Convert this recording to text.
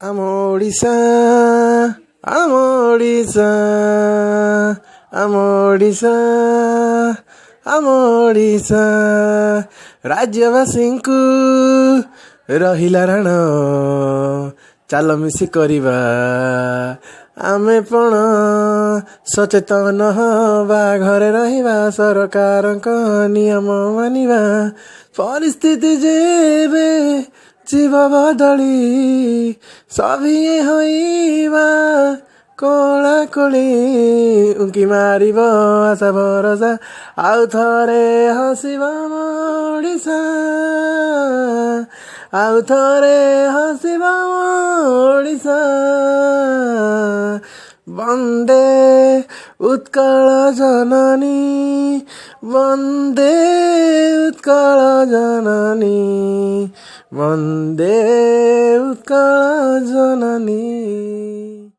ଆମ ଓଡ଼ିଶା ଆମ ଓଡ଼ିଶା ଆମ ଓଡ଼ିଶା ଆମ ଓଡ଼ିଶା ରାଜ୍ୟବାସୀଙ୍କୁ ରହିଲା ରାଣ ଚାଲ ମିଶି କରିବା ଆମେ ପଣ ସଚେତନ ହବା ଘରେ ରହିବା ସରକାରଙ୍କ ନିୟମ ମାନିବା ପରିସ୍ଥିତି ଯେବେ ଯିବ ବଦଳି ସଭିଏ ହୋଇବା କୋଳା କୋଳି ଉଙ୍କି ମାରିବ ଆଶା ଭରସା ଆଉ ଥରେ ହସିବ ଆମ ଓଡ଼ିଶା ଆଉ ଥରେ ହସିବ ଆମ ଓଡ଼ିଶା ବନ୍ଦେ ଉତ୍କଳ ଜନନୀ ବନ୍ଦେ ଉତ୍କଳ ଜନନୀ ବନ୍ଦେ ଉତ୍କଳ ଜନନୀ।